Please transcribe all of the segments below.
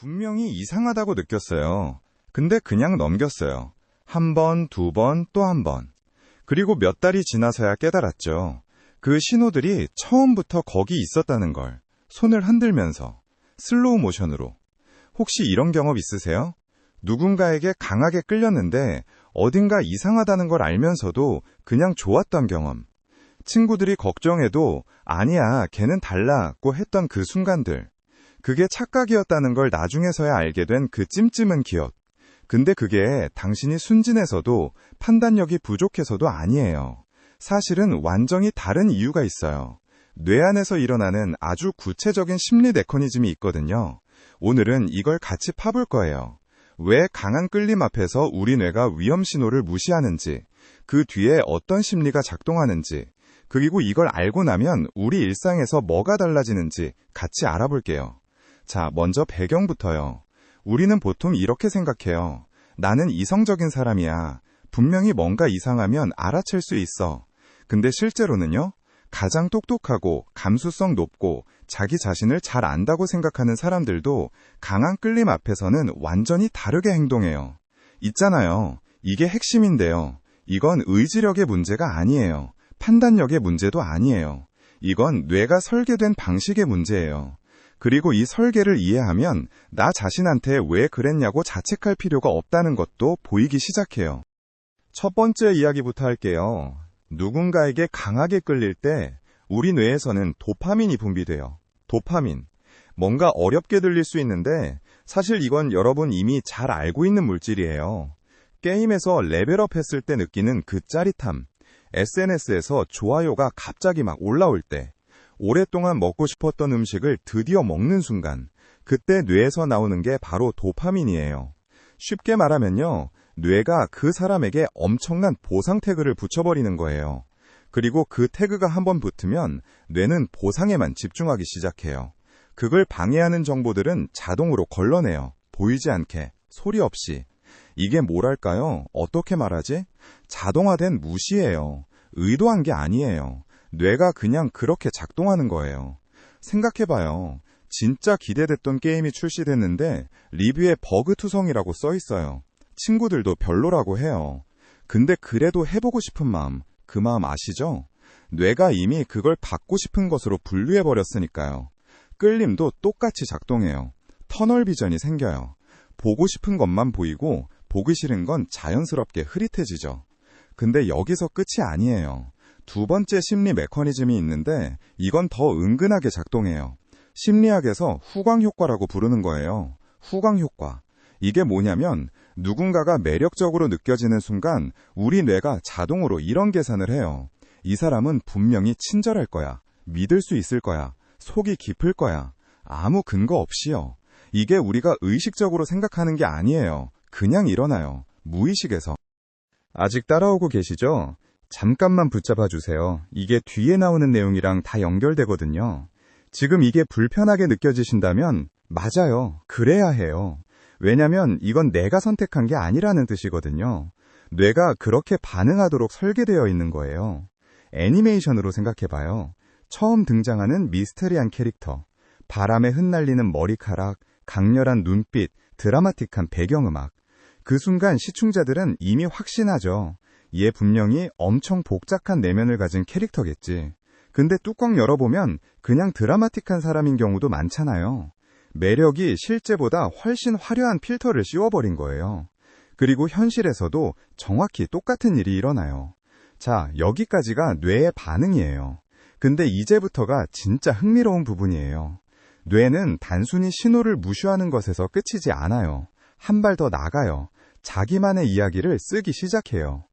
분명히 이상하다고 느꼈어요. 근데 그냥 넘겼어요. 한 번, 두 번, 또 한 번. 그리고 몇 달이 지나서야 깨달았죠. 그 신호들이 처음부터 거기 있었다는 걸. 손을 흔들면서, 슬로우 모션으로. 혹시 이런 경험 있으세요? 누군가에게 강하게 끌렸는데 어딘가 이상하다는 걸 알면서도 그냥 좋았던 경험. 친구들이 걱정해도 아니야, 걔는 달라고 했던 그 순간들. 그게 착각이었다는 걸 나중에서야 알게 된 그 찜찜한 기억. 근데 그게 당신이 순진해서도 판단력이 부족해서도 아니에요. 사실은 완전히 다른 이유가 있어요. 뇌 안에서 일어나는 아주 구체적인 심리 메커니즘이 있거든요. 오늘은 이걸 같이 파볼 거예요. 왜 강한 끌림 앞에서 우리 뇌가 위험 신호를 무시하는지, 그 뒤에 어떤 심리가 작동하는지, 그리고 이걸 알고 나면 우리 일상에서 뭐가 달라지는지 같이 알아볼게요. 자, 먼저 배경부터요. 우리는 보통 이렇게 생각해요. 나는 이성적인 사람이야. 분명히 뭔가 이상하면 알아챌 수 있어. 근데 실제로는요, 가장 똑똑하고 감수성 높고 자기 자신을 잘 안다고 생각하는 사람들도 강한 끌림 앞에서는 완전히 다르게 행동해요. 있잖아요. 이게 핵심인데요. 이건 의지력의 문제가 아니에요. 판단력의 문제도 아니에요. 이건 뇌가 설계된 방식의 문제예요. 그리고 이 설계를 이해하면 나 자신한테 왜 그랬냐고 자책할 필요가 없다는 것도 보이기 시작해요. 첫 번째 이야기부터 할게요. 누군가에게 강하게 끌릴 때 우리 뇌에서는 도파민이 분비돼요. 도파민. 뭔가 어렵게 들릴 수 있는데 사실 이건 여러분 이미 잘 알고 있는 물질이에요. 게임에서 레벨업 했을 때 느끼는 그 짜릿함. SNS에서 좋아요가 갑자기 막 올라올 때. 오랫동안 먹고 싶었던 음식을 드디어 먹는 순간. 그때 뇌에서 나오는 게 바로 도파민이에요. 쉽게 말하면요. 뇌가 그 사람에게 엄청난 보상 태그를 붙여버리는 거예요. 그리고 그 태그가 한번 붙으면 뇌는 보상에만 집중하기 시작해요. 그걸 방해하는 정보들은 자동으로 걸러내요. 보이지 않게, 소리 없이. 이게 뭐랄까요? 어떻게 말하지? 자동화된 무시예요. 의도한 게 아니에요. 뇌가 그냥 그렇게 작동하는 거예요. 생각해봐요. 진짜 기대됐던 게임이 출시됐는데 리뷰에 버그투성이라고 써있어요. 친구들도 별로라고 해요. 근데 그래도 해보고 싶은 마음, 그 마음 아시죠? 뇌가 이미 그걸 받고 싶은 것으로 분류해버렸으니까요. 끌림도 똑같이 작동해요. 터널 비전이 생겨요. 보고 싶은 것만 보이고 보기 싫은 건 자연스럽게 흐릿해지죠. 근데 여기서 끝이 아니에요. 두 번째 심리 메커니즘이 있는데 이건 더 은근하게 작동해요. 심리학에서 후광 효과라고 부르는 거예요. 후광 효과. 이게 뭐냐면 누군가가 매력적으로 느껴지는 순간 우리 뇌가 자동으로 이런 계산을 해요. 이 사람은 분명히 친절할 거야. 믿을 수 있을 거야. 속이 깊을 거야. 아무 근거 없이요. 이게 우리가 의식적으로 생각하는 게 아니에요. 그냥 일어나요. 무의식에서. 아직 따라오고 계시죠? 잠깐만 붙잡아 주세요. 이게 뒤에 나오는 내용이랑 다 연결되거든요. 지금 이게 불편하게 느껴지신다면 맞아요. 그래야 해요. 왜냐면 이건 내가 선택한 게 아니라는 뜻이거든요. 뇌가 그렇게 반응하도록 설계되어 있는 거예요. 애니메이션으로 생각해봐요. 처음 등장하는 미스테리한 캐릭터, 바람에 흩날리는 머리카락, 강렬한 눈빛, 드라마틱한 배경음악. 그 순간 시청자들은 이미 확신하죠. 얘 분명히 엄청 복잡한 내면을 가진 캐릭터겠지. 근데 뚜껑 열어보면 그냥 드라마틱한 사람인 경우도 많잖아요. 매력이 실제보다 훨씬 화려한 필터를 씌워버린 거예요. 그리고 현실에서도 정확히 똑같은 일이 일어나요. 자, 여기까지가 뇌의 반응이에요. 근데 이제부터가 진짜 흥미로운 부분이에요. 뇌는 단순히 신호를 무시하는 것에서 끝이지 않아요. 한 발 더 나가요. 자기만의 이야기를 쓰기 시작해요.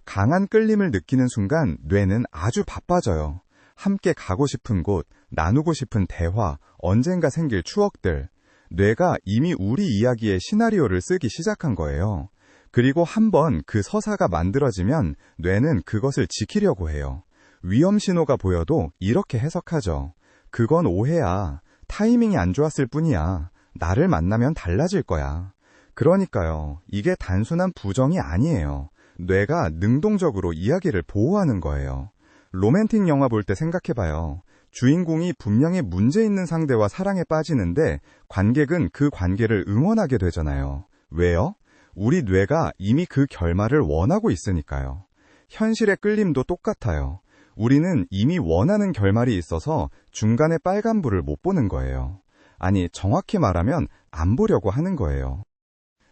강한 끌림을 느끼는 순간 뇌는 아주 바빠져요. 함께 가고 싶은 곳, 나누고 싶은 대화, 언젠가 생길 추억들. 뇌가 이미 우리 이야기의 시나리오를 쓰기 시작한 거예요. 그리고 한번 그 서사가 만들어지면 뇌는 그것을 지키려고 해요. 위험 신호가 보여도 이렇게 해석하죠. 그건 오해야. 타이밍이 안 좋았을 뿐이야. 나를 만나면 달라질 거야. 그러니까요. 이게 단순한 부정이 아니에요. 뇌가 능동적으로 이야기를 보호하는 거예요. 로맨틱 영화 볼 때 생각해봐요. 주인공이 분명히 문제 있는 상대와 사랑에 빠지는데 관객은 그 관계를 응원하게 되잖아요. 왜요? 우리 뇌가 이미 그 결말을 원하고 있으니까요. 현실의 끌림도 똑같아요. 우리는 이미 원하는 결말이 있어서 중간에 빨간불을 못 보는 거예요. 아니, 정확히 말하면 안 보려고 하는 거예요.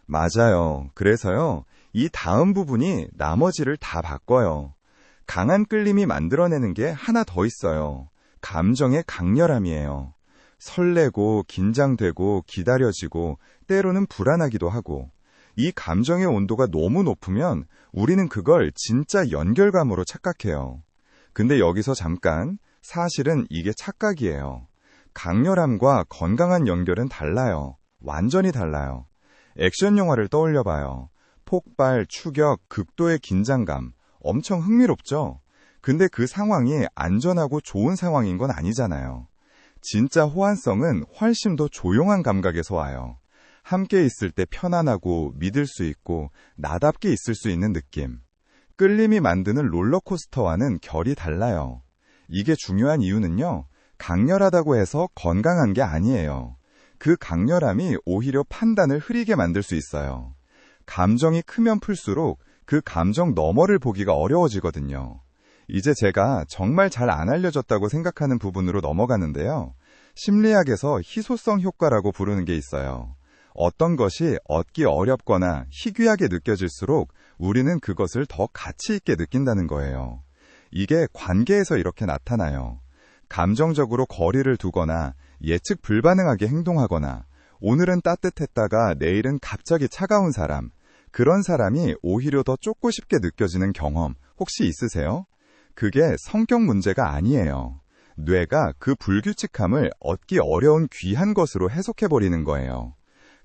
맞아요. 그래서요, 이 다음 부분이 나머지를 다 바꿔요. 강한 끌림이 만들어내는 게 하나 더 있어요. 감정의 강렬함이에요. 설레고, 긴장되고, 기다려지고, 때로는 불안하기도 하고, 이 감정의 온도가 너무 높으면 우리는 그걸 진짜 연결감으로 착각해요. 근데 여기서 잠깐, 사실은 이게 착각이에요. 강렬함과 건강한 연결은 달라요. 완전히 달라요. 액션 영화를 떠올려봐요. 폭발, 추격, 극도의 긴장감. 엄청 흥미롭죠? 근데 그 상황이 안전하고 좋은 상황인 건 아니잖아요. 진짜 호환성은 훨씬 더 조용한 감각에서 와요. 함께 있을 때 편안하고 믿을 수 있고 나답게 있을 수 있는 느낌. 끌림이 만드는 롤러코스터와는 결이 달라요. 이게 중요한 이유는요. 강렬하다고 해서 건강한 게 아니에요. 그 강렬함이 오히려 판단을 흐리게 만들 수 있어요. 감정이 크면 클수록 그 감정 너머를 보기가 어려워지거든요. 이제 제가 정말 잘 안 알려졌다고 생각하는 부분으로 넘어가는데요. 심리학에서 희소성 효과라고 부르는 게 있어요. 어떤 것이 얻기 어렵거나 희귀하게 느껴질수록 우리는 그것을 더 가치 있게 느낀다는 거예요. 이게 관계에서 이렇게 나타나요. 감정적으로 거리를 두거나 예측 불가능하게 행동하거나 오늘은 따뜻했다가 내일은 갑자기 차가운 사람, 그런 사람이 오히려 더 쫓고 싶게 느껴지는 경험 혹시 있으세요? 그게 성격 문제가 아니에요. 뇌가 그 불규칙함을 얻기 어려운 귀한 것으로 해석해버리는 거예요.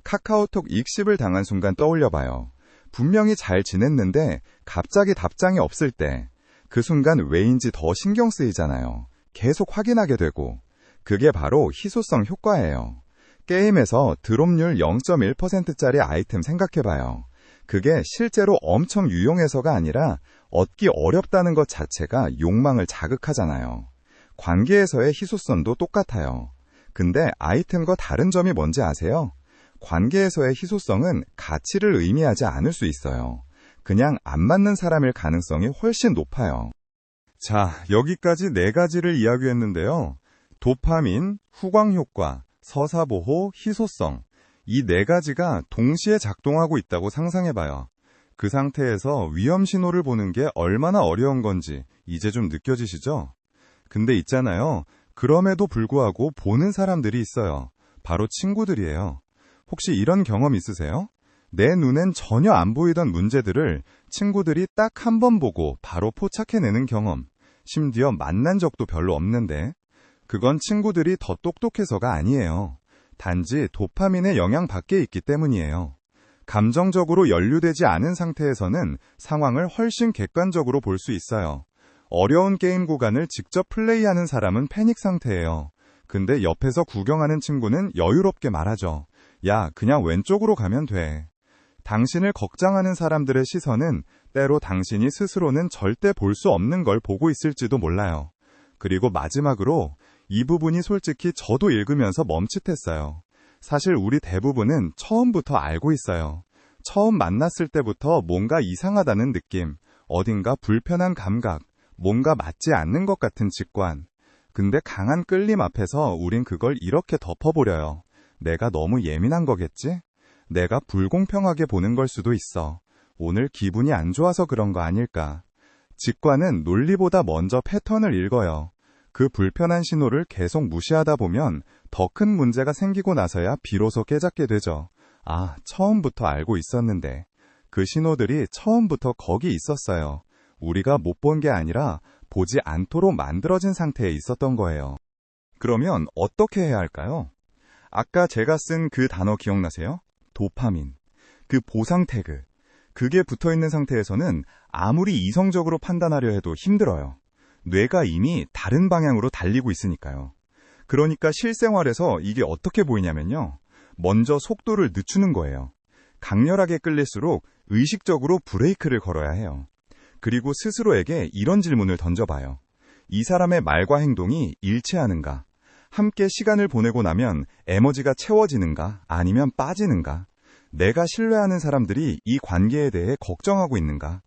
카카오톡 익십을 당한 순간 떠올려봐요. 분명히 잘 지냈는데 갑자기 답장이 없을 때 그 순간 왜인지 더 신경 쓰이잖아요. 계속 확인하게 되고. 그게 바로 희소성 효과예요. 게임에서 드롭률 0.1%짜리 아이템 생각해봐요. 그게 실제로 엄청 유용해서가 아니라 얻기 어렵다는 것 자체가 욕망을 자극하잖아요. 관계에서의 희소성도 똑같아요. 근데 아이템과 다른 점이 뭔지 아세요? 관계에서의 희소성은 가치를 의미하지 않을 수 있어요. 그냥 안 맞는 사람일 가능성이 훨씬 높아요. 자, 여기까지 4가지를 이야기했는데요. 도파민, 후광효과, 서사보호, 희소성. 이 4가지가 동시에 작동하고 있다고 상상해봐요. 그 상태에서 위험 신호를 보는 게 얼마나 어려운 건지 이제 좀 느껴지시죠? 근데 있잖아요. 그럼에도 불구하고 보는 사람들이 있어요. 바로 친구들이에요. 혹시 이런 경험 있으세요? 내 눈엔 전혀 안 보이던 문제들을 친구들이 딱 한 번 보고 바로 포착해내는 경험. 심지어 만난 적도 별로 없는데 그건 친구들이 더 똑똑해서가 아니에요. 단지 도파민의 영향 밖에 있기 때문이에요. 감정적으로 연루되지 않은 상태에서는 상황을 훨씬 객관적으로 볼 수 있어요. 어려운 게임 구간을 직접 플레이하는 사람은 패닉 상태예요. 근데 옆에서 구경하는 친구는 여유롭게 말하죠. 야, 그냥 왼쪽으로 가면 돼. 당신을 걱정하는 사람들의 시선은 때로 당신이 스스로는 절대 볼 수 없는 걸 보고 있을지도 몰라요. 그리고 마지막으로 이 부분이 솔직히 저도 읽으면서 멈칫했어요. 사실 우리 대부분은 처음부터 알고 있어요. 처음 만났을 때부터 뭔가 이상하다는 느낌, 어딘가 불편한 감각, 뭔가 맞지 않는 것 같은 직관. 근데 강한 끌림 앞에서 우린 그걸 이렇게 덮어버려요. 내가 너무 예민한 거겠지? 내가 불공평하게 보는 걸 수도 있어. 오늘 기분이 안 좋아서 그런 거 아닐까? 직관은 논리보다 먼저 패턴을 읽어요. 그 불편한 신호를 계속 무시하다 보면 더 큰 문제가 생기고 나서야 비로소 깨닫게 되죠. 아, 처음부터 알고 있었는데. 그 신호들이 처음부터 거기 있었어요. 우리가 못 본 게 아니라 보지 않도록 만들어진 상태에 있었던 거예요. 그러면 어떻게 해야 할까요? 아까 제가 쓴 그 단어 기억나세요? 도파민. 그 보상 태그. 그게 붙어있는 상태에서는 아무리 이성적으로 판단하려 해도 힘들어요. 뇌가 이미 다른 방향으로 달리고 있으니까요. 그러니까 실생활에서 이게 어떻게 보이냐면요. 먼저 속도를 늦추는 거예요. 강렬하게 끌릴수록 의식적으로 브레이크를 걸어야 해요. 그리고 스스로에게 이런 질문을 던져봐요. 이 사람의 말과 행동이 일치하는가? 함께 시간을 보내고 나면 에너지가 채워지는가? 아니면 빠지는가? 내가 신뢰하는 사람들이 이 관계에 대해 걱정하고 있는가?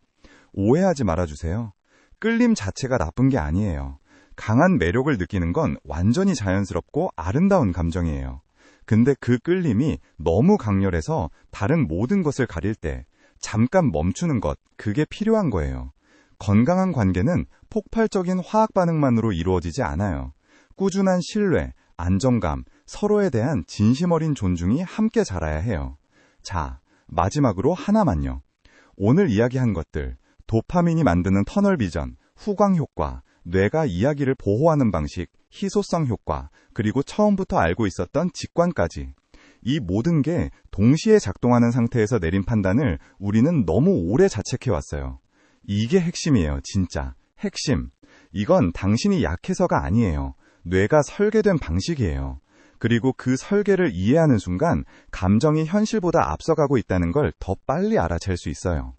오해하지 말아주세요. 끌림 자체가 나쁜 게 아니에요. 강한 매력을 느끼는 건 완전히 자연스럽고 아름다운 감정이에요. 근데 그 끌림이 너무 강렬해서 다른 모든 것을 가릴 때 잠깐 멈추는 것, 그게 필요한 거예요. 건강한 관계는 폭발적인 화학 반응만으로 이루어지지 않아요. 꾸준한 신뢰, 안정감, 서로에 대한 진심 어린 존중이 함께 자라야 해요. 자, 마지막으로 하나만요. 오늘 이야기한 것들, 도파민이 만드는 터널 비전, 후광 효과, 뇌가 이야기를 보호하는 방식, 희소성 효과, 그리고 처음부터 알고 있었던 직관까지. 이 모든 게 동시에 작동하는 상태에서 내린 판단을 우리는 너무 오래 자책해왔어요. 이게 핵심이에요, 진짜. 핵심. 이건 당신이 약해서가 아니에요. 뇌가 설계된 방식이에요. 그리고 그 설계를 이해하는 순간 감정이 현실보다 앞서가고 있다는 걸 더 빨리 알아챌 수 있어요.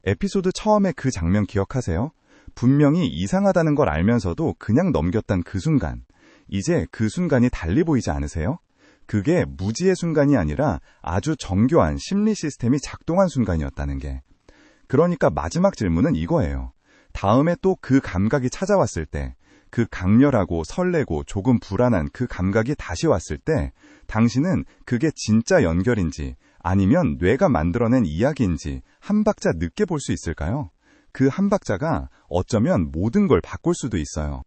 에피소드 처음에 그 장면 기억하세요? 분명히 이상하다는 걸 알면서도 그냥 넘겼던 그 순간. 이제 그 순간이 달리 보이지 않으세요? 그게 무지의 순간이 아니라 아주 정교한 심리 시스템이 작동한 순간이었다는 게. 그러니까 마지막 질문은 이거예요. 다음에 또 그 감각이 찾아왔을 때, 그 강렬하고 설레고 조금 불안한 그 감각이 다시 왔을 때, 당신은 그게 진짜 연결인지 아니면 뇌가 만들어낸 이야기인지 한 박자 늦게 볼 수 있을까요? 그 한 박자가 어쩌면 모든 걸 바꿀 수도 있어요.